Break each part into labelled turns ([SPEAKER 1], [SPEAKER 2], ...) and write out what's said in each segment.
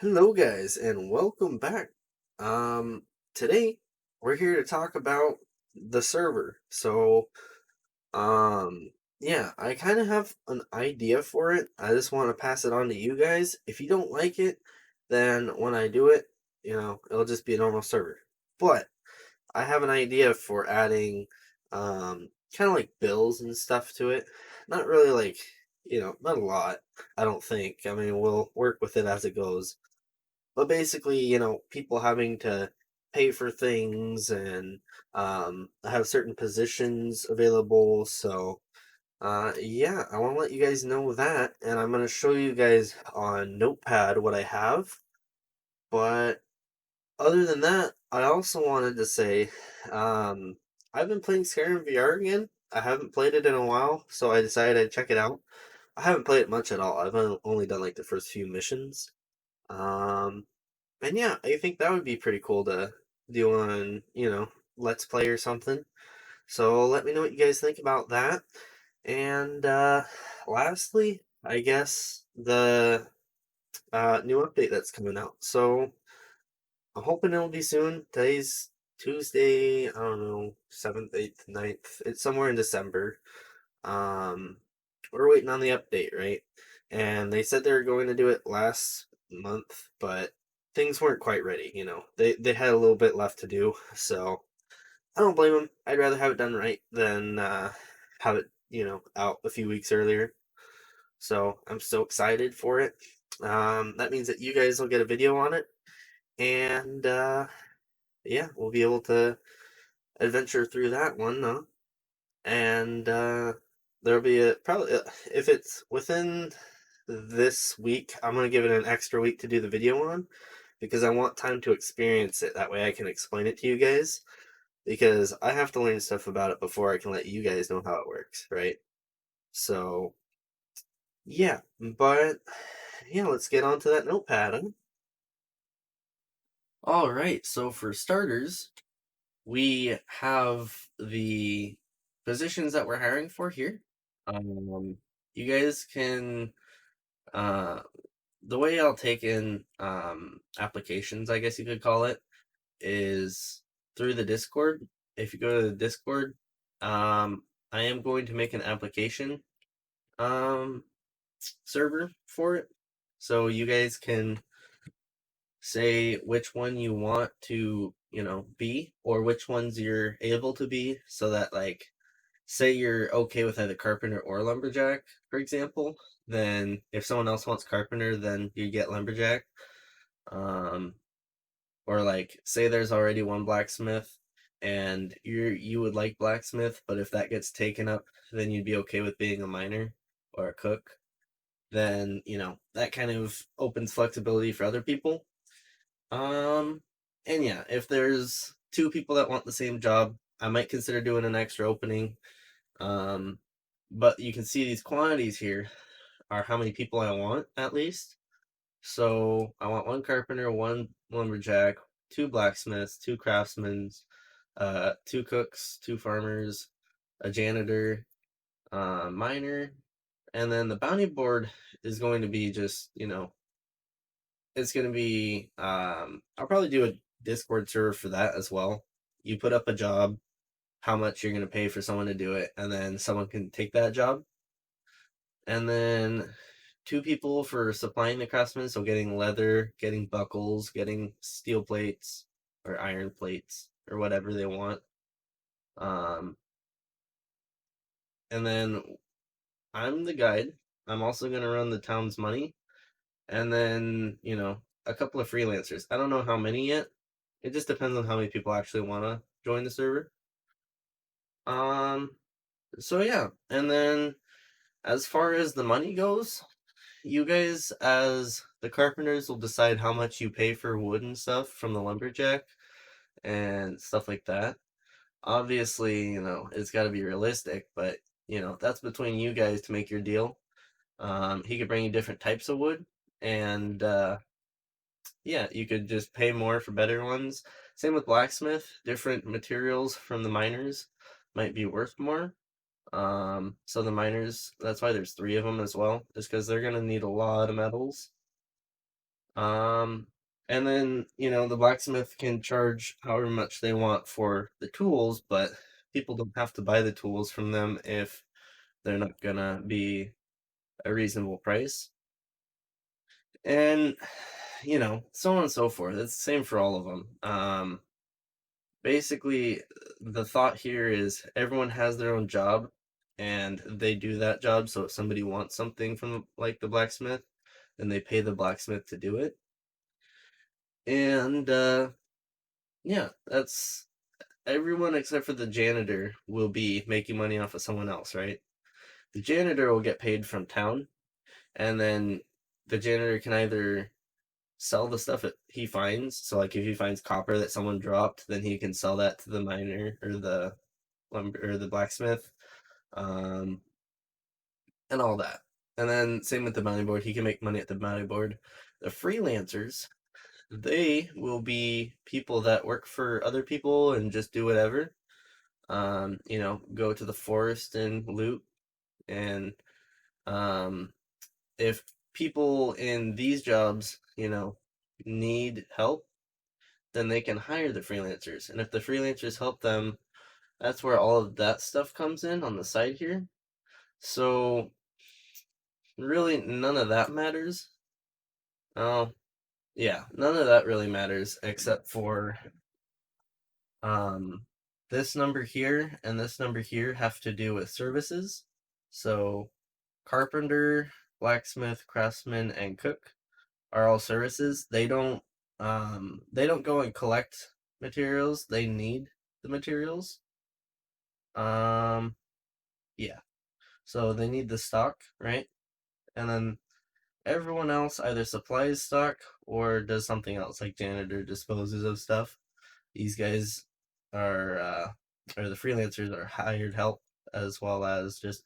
[SPEAKER 1] Hello guys and welcome back. Today we're here to talk about the server. Um yeah, I kind of have an idea for it. I just want to pass it on to you guys. If you don't like it, then when I do it, it'll just be a normal server. But I have an idea for adding kind of like bills and stuff to it. Not really like, not a lot, I don't think. I mean, we'll work with it as it goes, but basically, people having to pay for things and have certain positions available. So, yeah, I want to let you guys know that, and I'm going to show you guys on Notepad what I have. But other than that, I also wanted to say I've been playing Skyrim VR again. I haven't played it in a while, so I decided I'd check it out. I haven't played it much at all. I've only done like the first few missions. Um, And yeah, I think that would be pretty cool to do on, Let's Play or something. So let me know what you guys think about that. And lastly, I guess the new update that's coming out. So I'm hoping it'll be soon. Today's Tuesday, I don't know, 7th, 8th, 9th. It's somewhere in December. Um, we're waiting on the update, right? And they said they were going to do it last month, but things weren't quite ready. They had a little bit left to do, so I don't blame them. I'd rather have it done right than have it, out a few weeks earlier. So I'm so excited for it. That means that you guys will get a video on it, and yeah, we'll be able to adventure through that one. And there'll be a probably if it's within this week, I'm gonna give it an extra week to do the video on because I want time to experience it. That way, I can explain it to you guys because I have to learn stuff about it before I can let you guys know how it works, right? So yeah, but yeah, let's get on to that notepad. Huh? All right, so for starters, we have the positions that we're hiring for here. You guys can uh, the way I'll take in applications, I guess you could call it, is through the Discord. If you go to the Discord, I am going to make an application um, server for it, so you guys can say which one you want to, be, or which ones you're able to be, so that like say you're okay with either carpenter or lumberjack, for example, then if someone else wants carpenter, then you get lumberjack. Um, or like say there's already one blacksmith and you would like blacksmith, but if that gets taken up, then you'd be okay with being a miner or a cook. Then, that kind of opens flexibility for other people. Um, and yeah, if there's two people that want the same job, I might consider doing an extra opening. Um, but you can see these quantities here are how many people I want at least. So I want one carpenter, one lumberjack, two blacksmiths, two craftsmen, two cooks, two farmers, a janitor, miner, and then the bounty board is going to be just, it's going to be, I'll probably do a Discord server for that as well. You put up a job, how much you're going to pay for someone to do it, and then someone can take that job. And then two people for supplying the craftsmen, so getting leather, getting buckles, getting steel plates or iron plates or whatever they want. Um, and then I'm the guide. I'm also going to run the town's money. And then, a couple of freelancers. I don't know how many yet. It just depends on how many people actually want to join the server. Um, so yeah. And then as far as the money goes, you guys, as the carpenters, will decide how much you pay for wood and stuff from the lumberjack and stuff like that. Obviously, it's got to be realistic, but that's between you guys to make your deal. He could bring you different types of wood, and yeah, you could just pay more for better ones. Same with blacksmith. Different materials from the miners might be worth more. So the miners, that's why there's three of them as well, just because they're gonna need a lot of metals. Um, and then, the blacksmith can charge however much they want for the tools, but people don't have to buy the tools from them if they're not gonna be a reasonable price. And, so on and so forth. It's the same for all of them. Basically, the thought here is everyone has their own job and they do that job. So if somebody wants something from like the blacksmith, then they pay the blacksmith to do it. And yeah, that's everyone except for the janitor will be making money off of someone else, right? The janitor will get paid from town, and then the janitor can either sell the stuff that he finds. So, like, if he finds copper that someone dropped, then he can sell that to the miner or the lumber or the blacksmith, um, and all that. And then same with the bounty board, he can make money at the bounty board. The freelancers, they will be people that work for other people and just do whatever. Go to the forest and loot. And if people in these jobs, need help, then they can hire the freelancers. And if the freelancers help them, that's where all of that stuff comes in on the side here. So really none of that matters. Oh, yeah, none of that really matters except for um this number here and this number here have to do with services. So carpenter, blacksmith, craftsman, and cook are all services. They don't go and collect materials. They need the materials. Um yeah. So they need the stock, right? And then everyone else either supplies stock or does something else, like janitor disposes of stuff. These guys are or the freelancers are hired help as well as just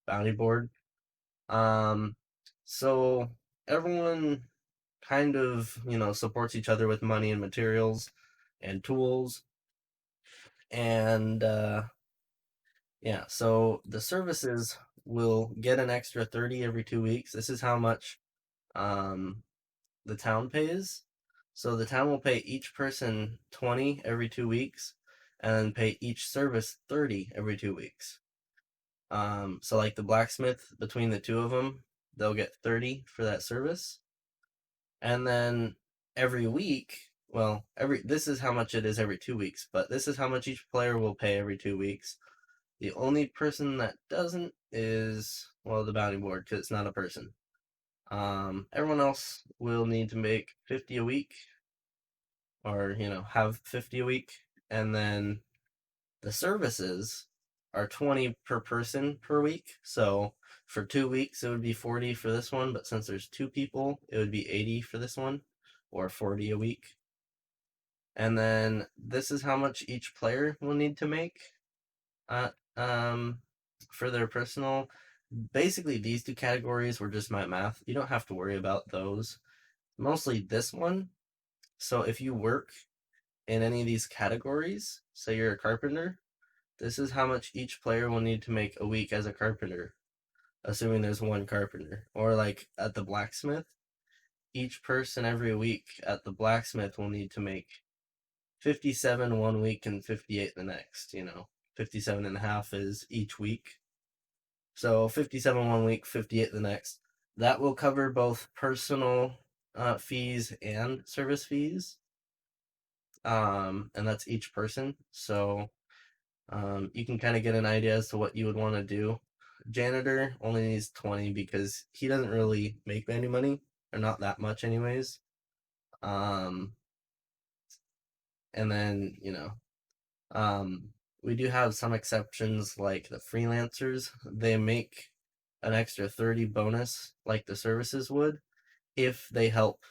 [SPEAKER 1] bounty board. Um so everyone kind of, supports each other with money and materials and tools. And yeah, so the services will get an extra 30 every 2 weeks. This is how much um, the town pays. So the town will pay each person 20 every 2 weeks and then pay each service 30 every 2 weeks. So like the blacksmith, between the two of them, they'll get 30 for that service. And then every week, well, every this is how much it is every 2 weeks, but this is how much each player will pay every 2 weeks. The only person that doesn't is, well, the bounty board, because it's not a person. Everyone else will need to make 50 a week, or have 50 a week, and then the services are 20 per person per week. So for 2 weeks, it would be 40 for this one, but since there's two people, it would be 80 for this one, or 40 a week. And then this is how much each player will need to make uh, um, for their personal. Basically, these two categories were just my math. You don't have to worry about those. Mostly this one. So if you work in any of these categories, say you're a carpenter, this is how much each player will need to make a week as a carpenter, assuming there's one carpenter. Or like at the blacksmith, each person every week at the blacksmith will need to make 57 one week and 58 the next. 57 and a half is each week. So 57 one week, 58 the next. That will cover both personal fees and service fees. And that's each person. So you can kind of get an idea as to what you would want to do. Janitor only needs 20 because he doesn't really make any money, or not that much, anyways. Um, and then, we do have some exceptions, like the freelancers. They make an extra 30 bonus, like the services would, if they help.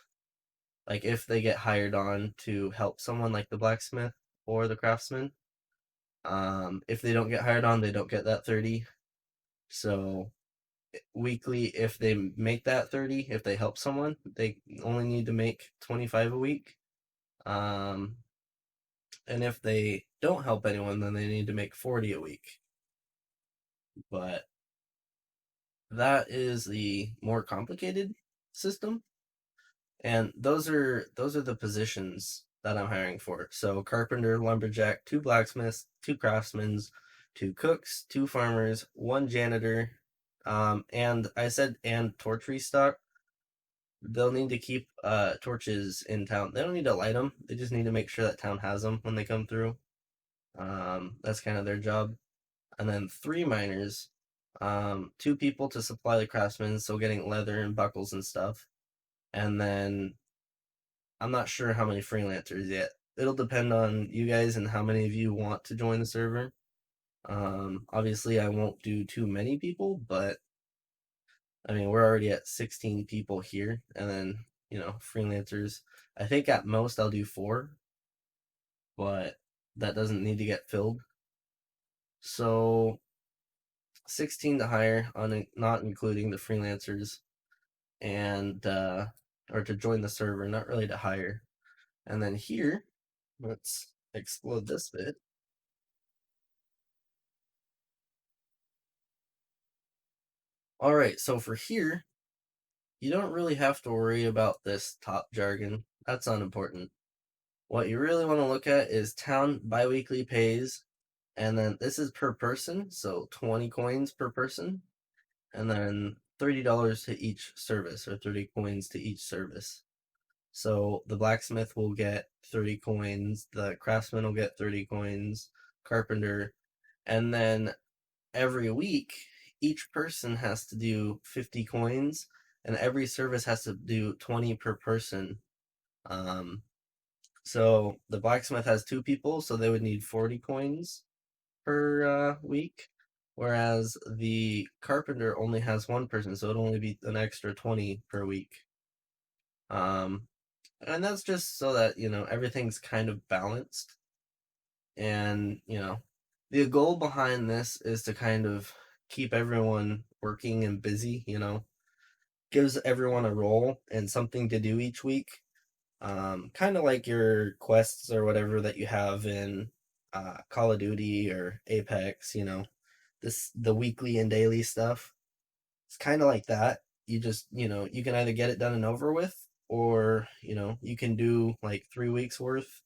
[SPEAKER 1] Like if they get hired on to help someone, like the blacksmith or the craftsman. If they don't get hired on, they don't get that 30. So weekly, if they make that 30, if they help someone, they only need to make 25 a week. Um, and if they don't help anyone, then they need to make 40 a week. But that is the more complicated system. And those are the positions that I'm hiring for. So carpenter, lumberjack, two blacksmiths, two craftsmen, two cooks, two farmers, one janitor, and I said and torch restock. They'll need to keep torches in town. They don't need to light them. They just need to make sure that town has them when they come through. That's kind of their job. And then three miners, two people to supply the craftsmen, so getting leather and buckles and stuff. And then I'm not sure how many freelancers yet. It'll depend on you guys and how many of you want to join the server. Obviously, I won't do too many people, but I mean, we're already at 16 people here, and then, freelancers. I think at most I'll do four, but that doesn't need to get filled. So 16 to hire, on not including the freelancers, and or to join the server, not really to hire. And then here, let's explode this bit. All right, so for here, you don't really have to worry about this top jargon. That's unimportant. What you really want to look at is town biweekly pays, and then this is per person, so 20 coins per person, and then $30 to each service, or 30 coins to each service. So the blacksmith will get 30 coins, the craftsman will get 30 coins, carpenter, and then every week each person has to do 50 coins, and every service has to do 20 per person. So the blacksmith has two people, so they would need 40 coins per week, whereas the carpenter only has one person, so it'll only be an extra 20 per week. Um, and that's just so that everything's kind of balanced, and the goal behind this is to kind of keep everyone working and busy. Gives everyone a role and something to do each week. Kind of like your quests or whatever that you have in Call of Duty or Apex. The weekly and daily stuff. It's kind of like that. You just you can either get it done and over with, or you can do like 3 weeks worth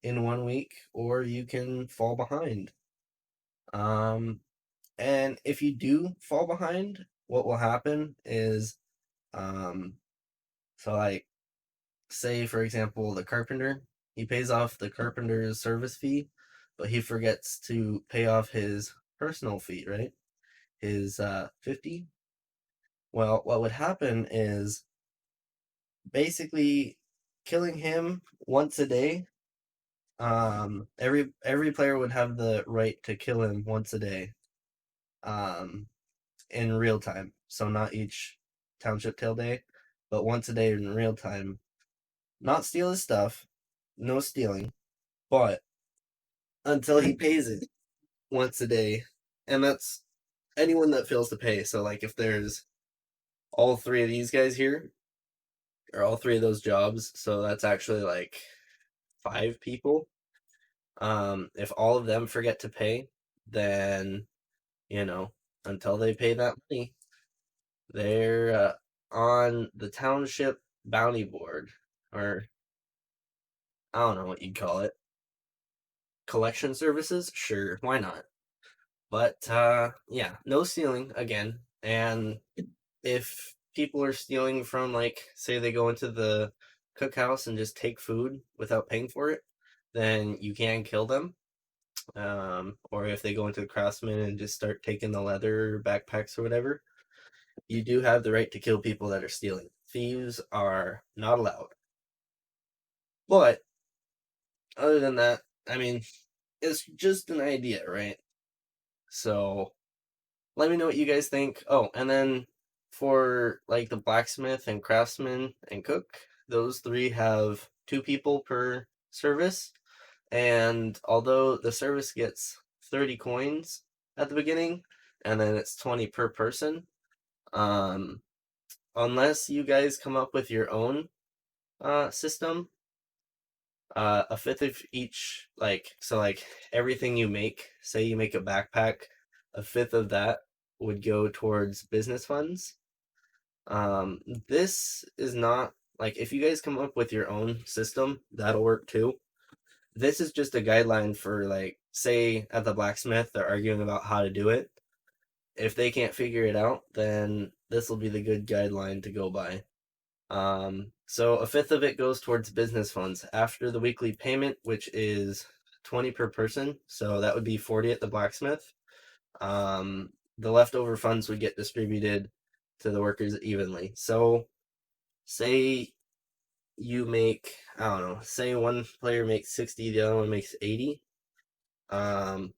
[SPEAKER 1] in 1 week, or you can fall behind. Um, and if you do fall behind, what will happen is, um, so like, say for example, the carpenter, he pays off the carpenter's service fee, but he forgets to pay off his personal fee, right? His 50. Well, what would happen is basically killing him once a day. Every player would have the right to kill him once a day. In real time. So not each township tail day, but once a day in real time. Not steal his stuff, no stealing, but until he pays it once a day. And that's anyone that fails to pay. So like if there's all three of these guys here, or all three of those jobs, so that's actually like 5 people. If all of them forget to pay, then until they pay that money, they're on the township bounty board, or I don't know what you'd call it. Collection services? Sure, why not? But yeah, no stealing again. And if people are stealing from, like, say they go into the cookhouse and just take food without paying for it, then you can kill them. Or if they go into the craftsman and just start taking the leather backpacks or whatever, you do have the right to kill people that are stealing. Thieves are not allowed. But other than that, I mean, it's just an idea, right? So let me know what you guys think. Oh, and then for like the blacksmith and craftsman and cook, those three have 2 people per service. And although the service gets 30 coins at the beginning, and then it's 20 per person, um, unless you guys come up with your own system, a fifth of each, like everything you make, say you make a backpack, a fifth of that would go towards business funds. This is not Like, if you guys come up with your own system, that'll work too. This is just a guideline for, like, say at the blacksmith, they're arguing about how to do it. If they can't figure it out, then this will be the good guideline to go by. So a fifth of it goes towards business funds after the weekly payment, which is 20 per person. So that would be 40 at the blacksmith. The leftover funds would get distributed to the workers evenly. So say you make, I don't know, say one player makes 60, the other one makes 80. A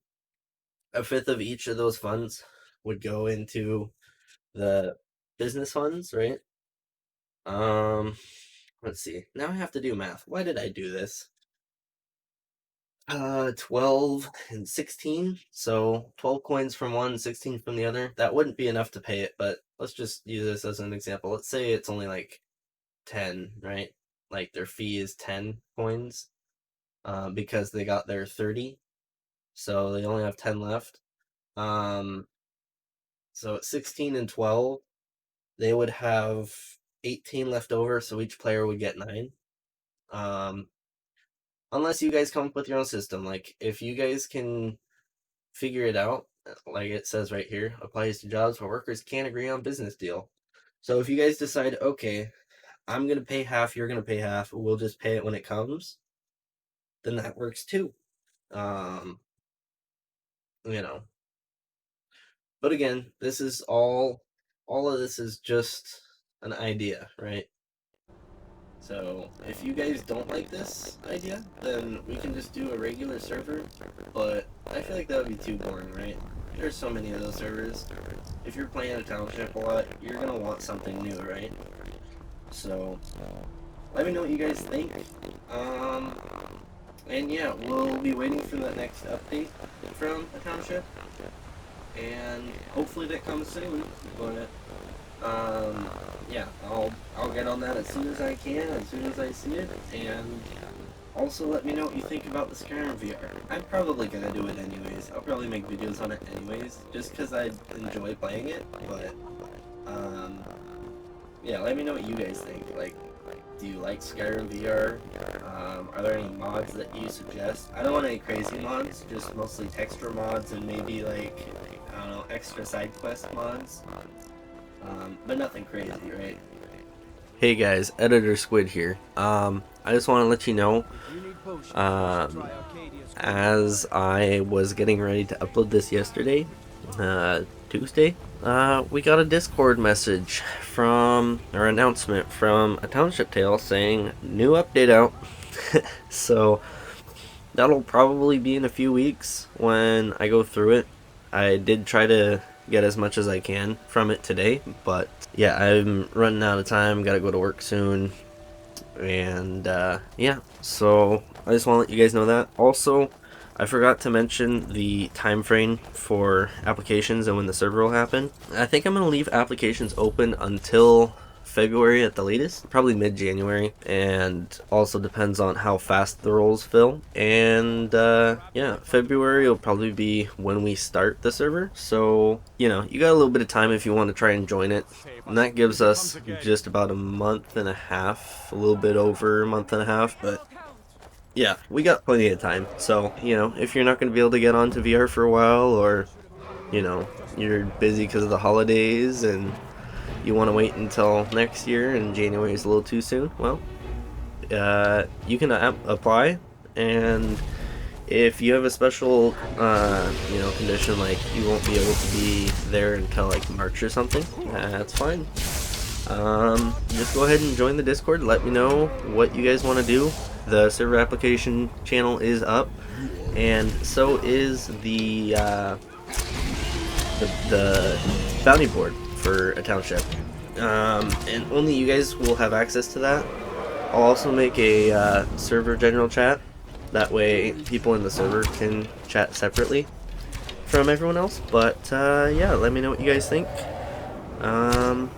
[SPEAKER 1] fifth of each of those funds would go into the business funds, right? Let's see. Now I have to do math. Why did I do this? 12 and 16. So 12 coins from one, 16 from the other. That wouldn't be enough to pay it, but let's just use this as an example. Let's say it's only like 10, right? Like their fee is 10 coins, because they got their 30. So they only have 10 left. So at 16 and 12, they would have 18 left over, so each player would get 9. Unless you guys come up with your own system. Like, if you guys can figure it out, like it says right here, applies to jobs where workers can't agree on business deal. So if you guys decide, okay, I'm going to pay half, you're going to pay half, we'll just pay it when it comes, then that works too. You know. But again, this is all of this is just an idea, right? So if you guys don't like this idea, then we can just do a regular server, but I feel like that would be too boring, right? There's so many of those servers. If you're playing a Township a lot, you're gonna want something new, right? So let me know what you guys think. And yeah, we'll be waiting for the next update from a Township, and hopefully that comes soon. But yeah, I'll get on that as soon as I can, as soon as I see it, and also let me know what you think about the Skyrim VR. I'm probably gonna do it anyways. I'll probably make videos on it anyways, just because I enjoy playing it. But yeah, let me know what you guys think. Like, do you like Skyrim VR? Are there any mods that you suggest? I don't want any crazy mods, just mostly texture mods and maybe like, I don't know, extra side quest mods. But nothing crazy, right? Hey guys, Editor Squid here. I just want to let you know, as I was getting ready to upload this yesterday, Tuesday, we got a Discord message from, or announcement from a Township Tale saying new update out. So that'll probably be in a few weeks when I go through it. I did try to get as much as I can from it today, but yeah, I'm running out of time, gotta go to work soon, and yeah, so I just want to let you guys know that. Also, I forgot to mention the time frame for applications and when the server will happen. I think I'm going to leave applications open until February at the latest, probably mid-January, and also depends on how fast the roles fill. And yeah, February will probably be when we start the server, so you know, you got a little bit of time if you want to try and join it, and that gives us just about a month and a half, a little bit over a month and a half, but yeah, we got plenty of time. So, you know, if you're not going to be able to get onto VR for a while, or, you know, you're busy because of the holidays and you want to wait until next year and January is a little too soon, well, you can apply, and if you have a special, you know, condition, like you won't be able to be there until like March or something, that's fine. Just go ahead and join the Discord. Let me know what you guys want to do. The server application channel is up, and so is the bounty board for a Township, and only you guys will have access to that. I'll also make a server general chat, that way people in the server can chat separately from everyone else. But yeah, let me know what you guys think. Other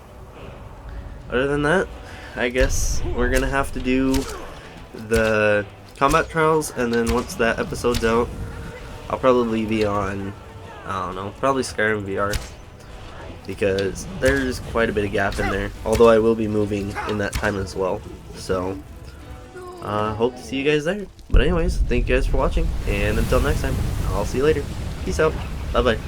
[SPEAKER 1] than that, I guess we're gonna have to do the combat trials, and then once that episode's out, I'll probably be on, I don't know, probably Skyrim VR, because there's quite a bit of gap in there, although I will be moving in that time as well. So, hope to see you guys there. But anyways, thank you guys for watching, and until next time, I'll see you later. Peace out. Bye bye.